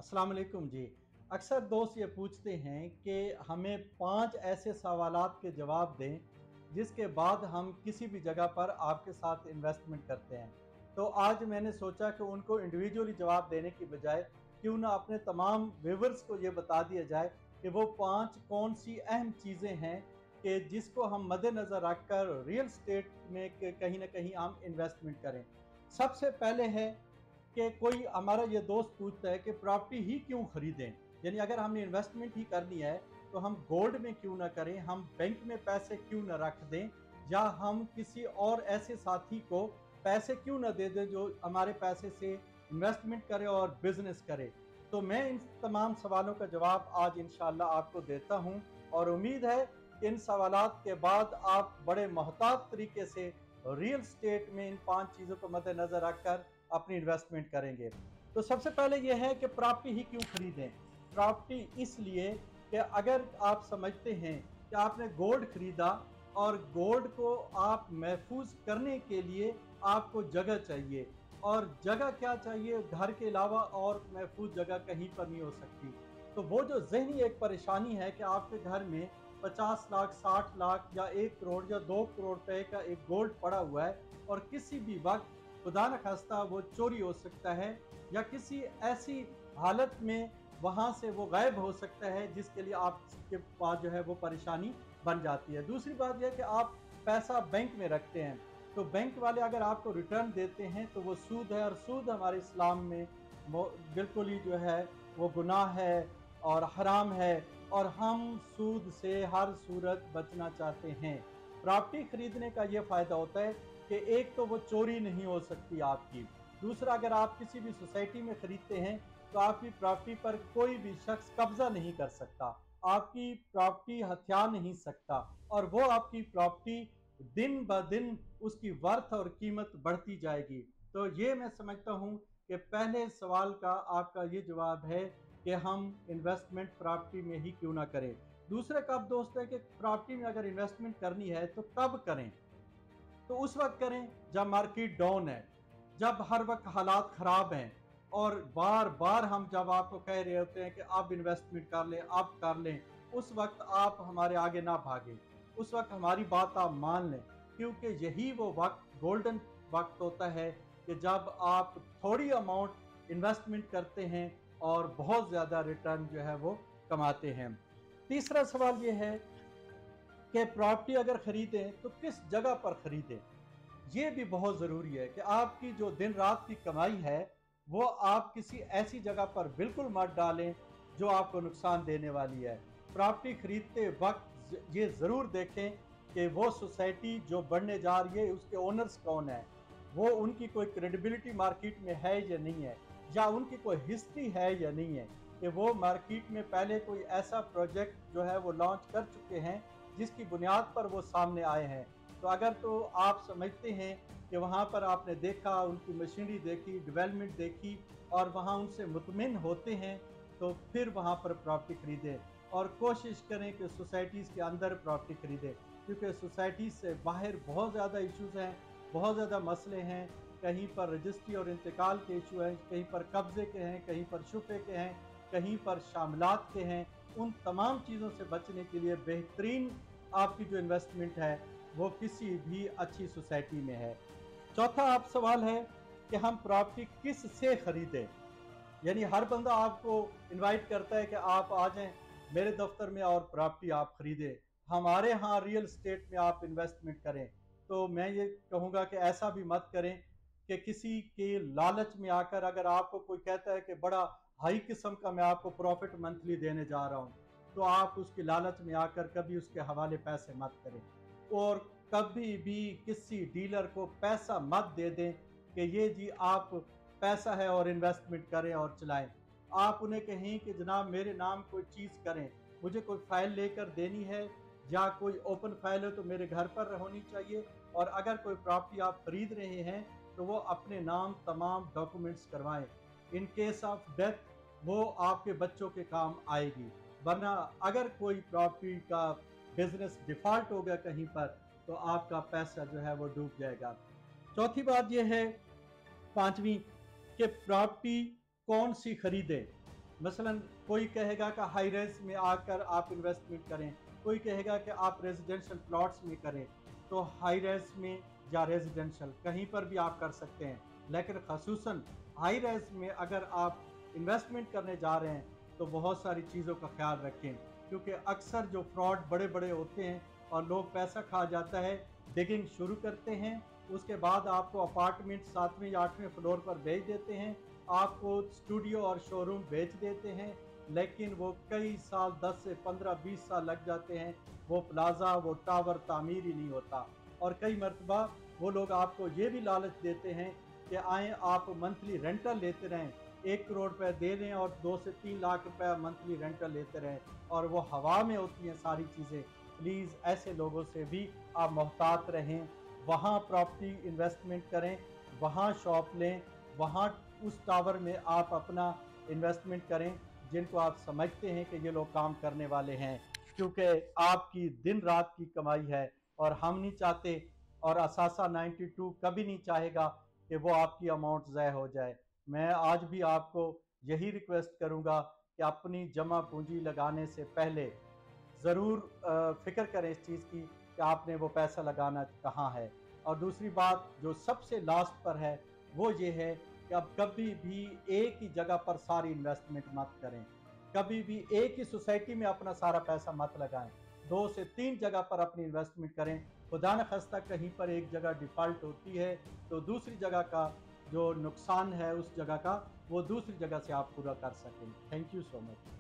अस्सलाम वालेकुम जी। अक्सर दोस्त ये पूछते हैं कि हमें 5 ऐसे सवालात के जवाब दें, जिसके बाद हम किसी भी जगह पर आपके साथ इन्वेस्टमेंट करते हैं। तो आज मैंने सोचा कि उनको इंडिविजुअली जवाब देने की बजाय क्यों ना अपने तमाम व्यूअर्स को ये बता दिया जाए कि वो 5 कौन-सी अहम चीज़ें हैं कि जिसको हम मद्देनज़र रखकर रियल एस्टेट में कहीं न कहीं हम इन्वेस्टमेंट करें। सबसे पहले है कि कोई हमारा ये दोस्त पूछता है कि प्रॉपर्टी ही क्यों खरीदें? यानी अगर हमने इन्वेस्टमेंट ही करनी है तो हम गोल्ड में क्यों ना करें, हम बैंक में पैसे क्यों ना रख दें, या हम किसी और ऐसे साथी को पैसे क्यों ना दे दें जो हमारे पैसे से इन्वेस्टमेंट करे और बिजनेस करे। तो मैं इन तमाम सवालों का जवाब आज इंशाल्लाह आपको देता हूं और उम्मीद है कि इन सवालात के बाद आप बड़े मोहतात तरीके से रियल स्टेट में इन 5 चीज़ों को मद्देनजर रखकर अपनी इन्वेस्टमेंट करेंगे। तो सबसे पहले यह है कि प्रॉपर्टी ही क्यों खरीदें? प्रॉपर्टी इसलिए कि अगर आप समझते हैं कि आपने गोल्ड खरीदा और गोल्ड को आप महफूज करने के लिए आपको जगह चाहिए, और जगह क्या चाहिए, घर के अलावा और महफूज जगह कहीं पर नहीं हो सकती। तो वो जो ज़हनी एक परेशानी है कि आपके घर में 50 लाख, 60 लाख या 1 करोड़ या 2 करोड़ रुपए का एक गोल्ड पड़ा हुआ है और किसी भी वक्त खुदा न खास्ता वो चोरी हो सकता है या किसी ऐसी हालत में वहां से वो गायब हो सकता है जिसके लिए आपके पास जो है वो परेशानी बन जाती है। दूसरी बात यह कि आप पैसा बैंक में रखते हैं तो बैंक वाले अगर आपको रिटर्न देते हैं तो वो सूद है, और सूद हमारे इस्लाम में बिल्कुल ही जो है वो गुनाह है और हराम है, और हम सूद से हर सूरत बचना चाहते हैं। प्रॉपर्टी खरीदने का ये फायदा होता है कि एक तो वो चोरी नहीं हो सकती आपकी, दूसरा अगर आप किसी भी सोसाइटी में खरीदते हैं तो आपकी प्रॉपर्टी पर कोई भी शख्स कब्जा नहीं कर सकता, आपकी प्रॉपर्टी हथिया नहीं सकता, और वो आपकी प्रॉपर्टी दिन ब दिन उसकी वर्थ और कीमत बढ़ती जाएगी। तो ये मैं समझता हूँ कि पहले सवाल का आपका ये जवाब है कि हम इन्वेस्टमेंट प्रॉपर्टी में ही क्यों ना करें। दूसरा कब दोस्त है कि प्रॉपर्टी में अगर इन्वेस्टमेंट करनी है तो कब करें? तो उस वक्त करें जब मार्केट डाउन है, जब हर वक्त हालात खराब हैं, और बार बार हम जब आपको कह रहे होते हैं कि अब इन्वेस्टमेंट कर लें, अब कर लें, उस वक्त आप हमारे आगे ना भागें, उस वक्त हमारी बात आप मान लें, क्योंकि यही वो वक्त गोल्डन वक्त होता है कि जब आप थोड़ी अमाउंट इन्वेस्टमेंट करते हैं और बहुत ज़्यादा रिटर्न जो है वो कमाते हैं। तीसरा सवाल ये है कि प्रॉपर्टी अगर खरीदें तो किस जगह पर खरीदें। ये भी बहुत ज़रूरी है कि आपकी जो दिन रात की कमाई है वो आप किसी ऐसी जगह पर बिल्कुल मत डालें जो आपको नुकसान देने वाली है। प्रॉपर्टी खरीदते वक्त ये ज़रूर देखें कि वो सोसाइटी जो बनने जा रही है उसके ओनर्स कौन है, वो उनकी कोई क्रेडिबिलिटी मार्केट में है या नहीं है, या उनकी कोई हिस्ट्री है या नहीं है, कि वो मार्केट में पहले कोई ऐसा प्रोजेक्ट जो है वो लॉन्च कर चुके हैं जिसकी बुनियाद पर वो सामने आए हैं। तो अगर तो आप समझते हैं कि वहाँ पर आपने देखा, उनकी मशीनरी देखी, डेवलपमेंट देखी और वहाँ उनसे मुतमिन होते हैं, तो फिर वहाँ पर प्रॉपर्टी खरीदें, और कोशिश करें कि सोसाइटीज़ के अंदर प्रॉपर्टी खरीदें, क्योंकि सोसाइटी से बाहर बहुत ज़्यादा इश्यूज़ हैं, बहुत ज़्यादा मसले हैं। कहीं पर रजिस्ट्री और इंतकाल के इशू हैं, कहीं पर कब्ज़े के हैं, कहीं पर शुफे के हैं, कहीं पर शामिलात के हैं। उन तमाम चीज़ों से बचने के लिए बेहतरीन आपकी जो इन्वेस्टमेंट है वो किसी भी अच्छी सोसाइटी में है। चौथा आप सवाल है कि हम प्रॉपर्टी किस से खरीदें। यानी हर बंदा आपको इनवाइट करता है कि आप आ जाएं मेरे दफ्तर में और प्रॉपर्टी आप खरीदें, हमारे यहाँ रियल एस्टेट में आप इन्वेस्टमेंट करें। तो मैं ये कहूँगा कि ऐसा भी मत करें कि किसी के लालच में आकर, अगर आपको कोई कहता है कि बड़ा हाई किस्म का मैं आपको प्रॉफिट मंथली देने जा रहा हूँ, तो आप उसके लालच में आकर कभी उसके हवाले पैसे मत करें, और कभी भी किसी डीलर को पैसा मत दे दें कि ये जी आप पैसा है और इन्वेस्टमेंट करें और चलाएं। आप उन्हें कहें कि जनाब मेरे नाम कोई चीज़ करें, मुझे कोई फाइल लेकर देनी है, या कोई ओपन फाइल है तो मेरे घर पर होनी चाहिए, और अगर कोई प्रॉपर्टी आप खरीद रहे हैं तो वो अपने नाम तमाम डॉक्यूमेंट्स करवाएं। इन केस ऑफ डेथ वो आपके बच्चों के काम आएगी, वरना अगर कोई प्रॉपर्टी का बिजनेस डिफॉल्ट हो गया कहीं पर तो आपका पैसा जो है वो डूब जाएगा। चौथी बात यह है, पांचवी, कि प्रॉपर्टी कौन सी खरीदे। मसलन कोई कहेगा कि हाई रेज में आकर आप इन्वेस्टमेंट करें, कोई कहेगा कि आप रेजिडेंशियल प्लॉट्स में करें। तो हाई रेज में या रेजिडेंशियल कहीं पर भी आप कर सकते हैं, लेकिन खसूसन हाई रेज में अगर आप इन्वेस्टमेंट करने जा रहे हैं तो बहुत सारी चीज़ों का ख्याल रखें, क्योंकि अक्सर जो फ्रॉड बड़े बड़े होते हैं और लोग पैसा खा जाता है, डिगिंग शुरू करते हैं, उसके बाद आपको अपार्टमेंट 7वें या 8वें फ्लोर पर भेज देते हैं, आपको स्टूडियो और शोरूम बेच देते हैं, लेकिन वो कई साल 10 से 15-20 साल लग जाते हैं, वो प्लाजा वो टावर तामीर ही नहीं होता। और कई मरतबा वो लोग आपको ये भी लालच देते हैं कि आएँ आप मंथली रेंटल लेते रहें, 1 करोड़ रुपए दे दें और 2 से 3 लाख रुपए मंथली रेंटल लेते रहें, और वो हवा में होती हैं सारी चीज़ें। प्लीज़ ऐसे लोगों से भी आप मोहतात रहें, वहाँ प्रॉपर्टी इन्वेस्टमेंट करें, वहाँ शॉप लें, वहाँ उस टावर में आप अपना इन्वेस्टमेंट करें जिनको आप समझते हैं कि ये लोग काम करने वाले हैं, क्योंकि आपकी दिन रात की कमाई है और हम नहीं चाहते, और असासा 92 कभी नहीं चाहेगा कि वो आपकी अमाउंट ज़ाय हो जाए। मैं आज भी आपको यही रिक्वेस्ट करूँगा कि अपनी जमा पूंजी लगाने से पहले ज़रूर फ़िक्र करें इस चीज़ की कि आपने वो पैसा लगाना कहाँ है। और दूसरी बात जो सबसे लास्ट पर है वो ये है कि अब कभी भी एक ही जगह पर सारी इन्वेस्टमेंट मत करें, कभी भी एक ही सोसाइटी में अपना सारा पैसा मत लगाएं, 2 से 3 जगह पर अपनी इन्वेस्टमेंट करें। खुदा न खास्ता कहीं पर एक जगह डिफ़ॉल्ट होती है तो दूसरी जगह का जो नुकसान है उस जगह का वो दूसरी जगह से आप पूरा कर सकें। Thank you so much.